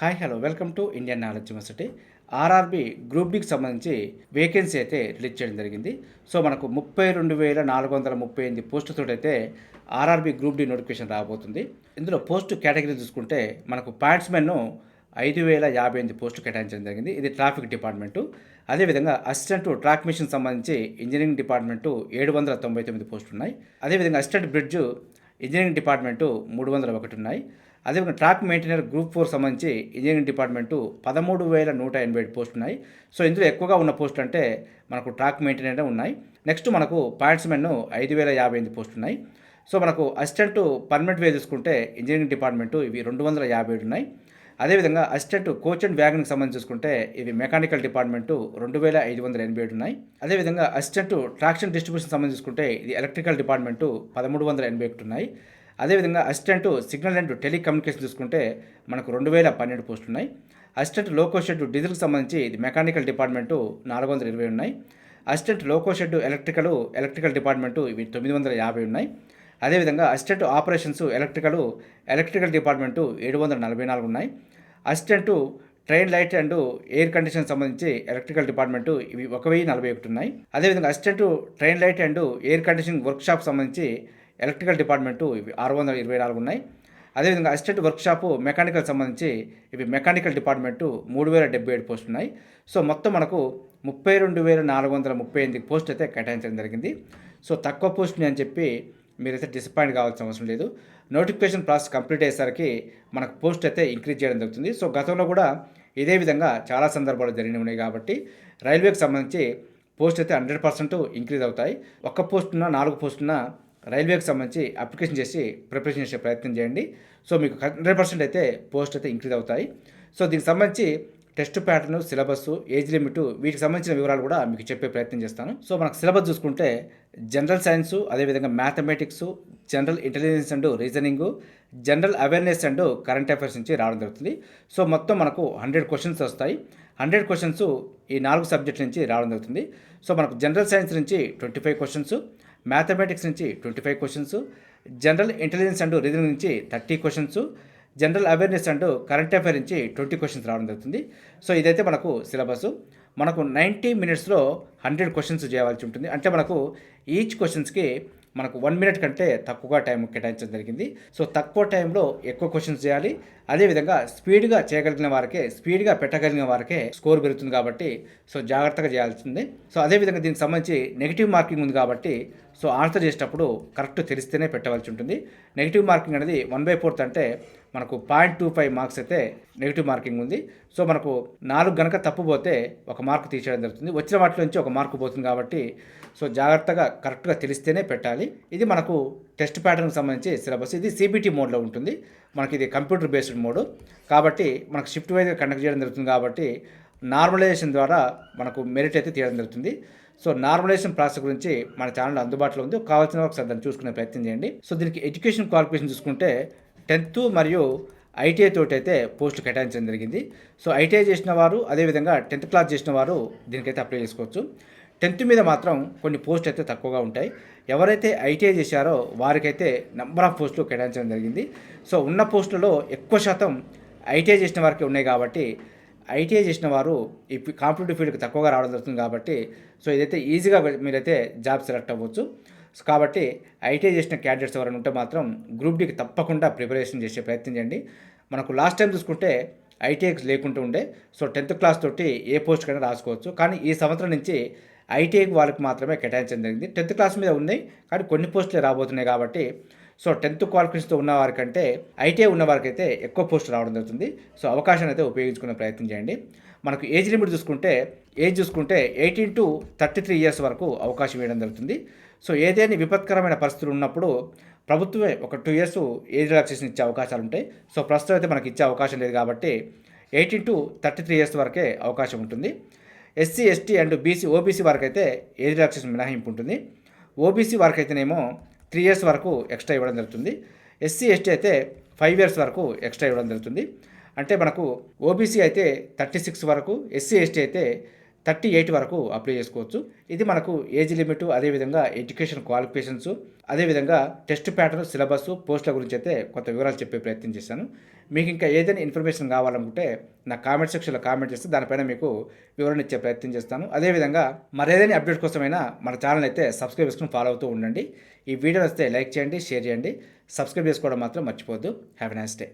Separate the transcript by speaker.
Speaker 1: Hello. Welcome to Indian knowledge university. RRB group డికి సంబంధించి vacancy అయితే రిలీజ్ చేయడం జరిగింది. సో మనకు 32,438 పోస్టులతోటి అయితే ఆర్ఆర్బి గ్రూప్ డి నోటిఫికేషన్ రాబోతుంది. ఇందులో పోస్ట్ కేటగిరీ చూసుకుంటే మనకు పాయింట్స్మెన్ 5,058 పోస్టులు కేటాయించడం జరిగింది. ఇది ట్రాఫిక్ డిపార్ట్మెంటు. అదేవిధంగా అసిస్టెంట్ ట్రాక్ మిషన్ సంబంధించి ఇంజనీరింగ్ డిపార్ట్మెంటు 799 పోస్టులు ఉన్నాయి. అదేవిధంగా అసిస్టెంట్ బ్రిడ్జ్ ఇంజనీరింగ్ డిపార్ట్మెంటు 301 ఉన్నాయి. అదేవిధంగా ట్రాక్ మెయింటైనర్ గ్రూప్ 4 సంబంధించి ఇంజనీరింగ్ డిపార్ట్మెంటు 13,187 పోస్టులు ఉన్నాయి. సో ఇందులో ఎక్కువగా ఉన్న పోస్టులు అంటే మనకు ట్రాక్ మెయింటైనర్ ఉన్నాయి. నెక్స్ట్ మనకు పాయింట్స్మెన్ 5,058 పోస్టులు ఉన్నాయి. సో మనకు అసిస్టెంట్ పర్మనెంట్ వే చూసుకుంటే ఇంజనీరింగ్ డిపార్ట్మెంటు ఇవి 257 ఉన్నాయి. అదేవిధంగా అసిస్టెంట్ కోచ్ అండ్ వ్యాగన్కి సంబంధించి చూసుకుంటే ఇవి మెకానికల్ డిపార్ట్మెంటు 2,587 ఉన్నాయి. అదేవిధంగా అసిస్టెంట్ ట్రాక్షన్ డిస్ట్రిబ్యూషన్ సంబంధించి చూసుకుంటే ఇది ఎలక్ట్రికల్ డిపార్ట్మెంటు 1,381 ఉన్నాయి. అదేవిధంగా అసిస్టెంట్ సిగ్నల్ అండ్ టెలికమ్యూనికేషన్ చూసుకుంటే మనకు 2,012 పోస్టులు ఉన్నాయి. అసిస్టెంట్ లోకో షెడ్ డీజిల్కి సంబంధించి ఇది మెకానికల్ డిపార్ట్మెంటు 420 ఉన్నాయి. Assistant loco shed electrical department ఇవి 950 ఉన్నాయి. అదేవిధంగా అసిస్టెంట్ ఆపరేషన్స్ ఎలక్ట్రికల్ డిపార్ట్మెంటు 744 ఉన్నాయి. Assistant train light and air condition సంబంధించి ఎలక్ట్రికల్ డిపార్ట్మెంటు ఇవి 1,041 ఉన్నాయి. అదేవిధంగా assistant train light and air conditioning workshop సంబంధించి ఎలక్ట్రికల్ డిపార్ట్మెంటు ఇవి 624 ఉన్నాయి. అదేవిధంగా అసిస్టెంట్ వర్క్షాపు మెకానికల్ సంబంధించి ఇవి మెకానికల్ డిపార్ట్మెంటు 3,077 పోస్టులు ఉన్నాయి. సో మొత్తం మనకు 32,438 పోస్టులు అయితే కేటాయించడం జరిగింది. సో తక్కువ పోస్టుని అని చెప్పి మీరైతే డిసప్పాయింట్ కావాల్సిన అవసరం లేదు. నోటిఫికేషన్ ప్రాసెస్ కంప్లీట్ అయ్యేసరికి మనకు పోస్ట్ అయితే ఇంక్రీజ్ చేయడం జరుగుతుంది. సో గతంలో కూడా ఇదే విధంగా చాలా సందర్భాలు జరిగి ఉన్నాయి కాబట్టి రైల్వేకి సంబంధించి పోస్ట్ అయితే 100% ఇంక్రీజ్ అవుతాయి. ఒక్క పోస్టున్న 4 పోస్టున్న రైల్వేకి సంబంధించి అప్లికేషన్ చేసి ప్రిపరేషన్ చేసే ప్రయత్నం చేయండి. సో మీకు 100% అయితే పోస్ట్ అయితే ఇంక్రీజ్ అవుతాయి. సో దీనికి సంబంధించి test pattern, syllabus, age limit వీటికి సంబంధించిన వివరాలు కూడా మీకు చెప్పే ప్రయత్నం చేస్తాను. సో మనకు సిలబస్ చూసుకుంటే జనరల్ సైన్స్, అదేవిధంగా mathematics, general intelligence and reasoning, general awareness and current affairs నుంచి రావడం జరుగుతుంది. సో మొత్తం మనకు 100 క్వశ్చన్స్ వస్తాయి. 100 క్వశ్చన్స్ ఈ 4 సబ్జెక్టుల నుంచి రావడం జరుగుతుంది. సో మనకు జనరల్ సైన్స్ నుంచి 25 క్వశ్చన్స్, మ్యాథమెటిక్స్ నుంచి 25 questions, general intelligence and reasoning నుంచి 30 questions, general awareness and current affair నుంచి 20 క్వశ్చన్స్ రావడం జరుగుతుంది. సో ఇదైతే మనకు సిలబస్. మనకు 90 మినిట్స్లో 100 క్వశ్చన్స్ చేయవలసి ఉంటుంది. అంటే మనకు ఈచ్ క్వశ్చన్స్కి మనకు 1 మినిట్ కంటే తక్కువగా టైం కేటాయించడం జరిగింది. సో తక్కువ టైంలో ఎక్కువ క్వశ్చన్స్ చేయాలి. అదేవిధంగా స్పీడ్గా చేయగలిగిన వారికే, స్పీడ్గా పెట్టగలిగిన వారికే స్కోర్ పెరుగుతుంది కాబట్టి సో జాగ్రత్తగా చేయాల్సింది. సో అదేవిధంగా దీనికి సంబంధించి నెగిటివ్ మార్కింగ్ ఉంది కాబట్టి సో ఆన్సర్ చేసేటప్పుడు కరెక్ట్ తెలిస్తేనే పెట్టవలసి ఉంటుంది. నెగిటివ్ మార్కింగ్ అనేది 1/4 అంటే మనకు 0.25 మార్క్స్ అయితే నెగిటివ్ మార్కింగ్ ఉంది. సో మనకు 4 గనక తప్పు పోతే 1 మార్క్ తీసేయడం జరుగుతుంది. వచ్చిన వాటిలో నుంచి 1 మార్కు పోతుంది కాబట్టి సో జాగ్రత్తగా కరెక్ట్గా తెలిస్తేనే పెట్టాలి. ఇది మనకు టెస్ట్ ప్యాటర్న్కి సంబంధించి సిలబస్. ఇది సిబిటి మోడ్లో ఉంటుంది. మనకి ఇది కంప్యూటర్ బేస్డ్ మోడ్ కాబట్టి మనకు షిఫ్ట్ వైజ్గా కండక్ట్ చేయడం జరుగుతుంది కాబట్టి నార్మలైజేషన్ ద్వారా మనకు మెరిట్ అయితే తీయడం జరుగుతుంది. సో నార్మలైజేషన్ ప్రాసెస్ గురించి మన ఛానల్ అందుబాటులో ఉంది. కావాల్సిన ఒకసారి దాన్ని చూసుకునే ప్రయత్నం చేయండి. సో దీనికి ఎడ్యుకేషన్ క్వాలిఫికేషన్ చూసుకుంటే 10th మరియు ఐటీఐ తోటి అయితే పోస్టులు కేటాయించడం జరిగింది. సో ఐటీఐ చేసిన వారు, అదేవిధంగా 10th క్లాస్ చేసిన వారు దీనికైతే అప్లై చేసుకోవచ్చు. 10th మీద మాత్రం కొన్ని పోస్టులు అయితే తక్కువగా ఉంటాయి. ఎవరైతే ఐటీఐ చేశారో వారికైతే నెంబర్ ఆఫ్ పోస్టులు కేటాయించడం జరిగింది. సో ఉన్న పోస్టులలో ఎక్కువ శాతం ఐటీఐ చేసిన వారికి ఉన్నాయి కాబట్టి ఐటీఐ చేసిన వారు ఈ కాంపిటేటివ్ ఫీల్డ్కి తక్కువగా రావడం జరుగుతుంది కాబట్టి సో ఇదైతే ఈజీగా మీరైతే జాబ్ సెలెక్ట్ అవ్వచ్చు. కాబట్టి ఐటీఐ చేసిన క్యాండిడేట్స్ ఎవరైనా ఉంటే మాత్రం గ్రూప్ డికి తప్పకుండా ప్రిపరేషన్ చేసే ప్రయత్నం చేయండి. మనకు లాస్ట్ టైం చూసుకుంటే ఐటీఐకి లేకుండా ఉండే. సో 10th క్లాస్ తోటి ఏ పోస్ట్ కైనా రాసుకోవచ్చు. కానీ ఈ సంవత్సరం నుంచి ఐటీఐకి వాళ్ళకి మాత్రమే కేటాయించడం జరిగింది. 10th క్లాస్ మీద ఉన్నాయి కానీ కొన్ని పోస్టులే రాబోతున్నాయి కాబట్టి సో 10th క్వాలిఫికేషన్తో ఉన్న వారికంటే ఐటీఐ ఉన్న వారికైతే ఎక్కువ పోస్టులు రావడం జరుగుతుంది. సో అవకాశాన్ని అయితే ఉపయోగించుకునే ప్రయత్నం చేయండి. మనకు ఏజ్ లిమిట్ చూసుకుంటే 18 to 33 ఇయర్స్ వరకు అవకాశం ఇవ్వడం జరుగుతుంది. సో ఏదైనా విపత్కరమైన పరిస్థితులు ఉన్నప్పుడు ప్రభుత్వమే ఒక 2 ఇయర్స్ ఏజ్ రిలాక్సేషన్ ఇచ్చే అవకాశాలు ఉంటాయి. సో ప్రస్తుతం అయితే మనకి ఇచ్చే అవకాశం లేదు కాబట్టి 18 to 33 ఇయర్స్ వరకే అవకాశం ఉంటుంది. ఎస్సీ, ఎస్టీ అండ్ ఓబీసీ వారికైతే ఏజ్ రిలాక్సేషన్ మినహాయింపు ఉంటుంది. ఓబీసీ వారికైతేనేమో 3 ఇయర్స్ వరకు ఎక్స్ట్రా ఇవ్వడం జరుగుతుంది. ఎస్సీ, ఎస్టీ అయితే 5 ఇయర్స్ వరకు ఎక్స్ట్రా ఇవ్వడం జరుగుతుంది. అంటే మనకు ఓబీసీ అయితే 36 వరకు, ఎస్సీ, ఎస్టీ అయితే 38 వరకు అప్లై చేసుకోవచ్చు. ఇది మనకు ఏజ్ లిమిట్, అదేవిధంగా ఎడ్యుకేషన్ క్వాలిఫికేషన్స్, అదేవిధంగా టెస్ట్ ప్యాటర్న్, సిలబస్, పోస్టుల గురించి అయితే కొంత వివరాలు చెప్పే ప్రయత్నం చేశాను. మీకు ఇంకా ఏదైనా ఇన్ఫర్మేషన్ కావాలనుకుంటే నా కామెంట్ సెక్షన్లో కామెంట్ చేస్తే దానిపైన మీకు వివరణ ఇచ్చే ప్రయత్నం చేస్తాను. అదేవిధంగా మరేదైనా అప్డేట్ కోసమైనా మన ఛానల్ అయితే సబ్స్క్రైబ్ చేసుకుని ఫాలో అవుతూ ఉండండి. ఈ వీడియో వస్తే లైక్ చేయండి, షేర్ చేయండి, సబ్స్క్రైబ్ చేసుకోవడం మాత్రం మర్చిపోవద్దు. Have a nice day.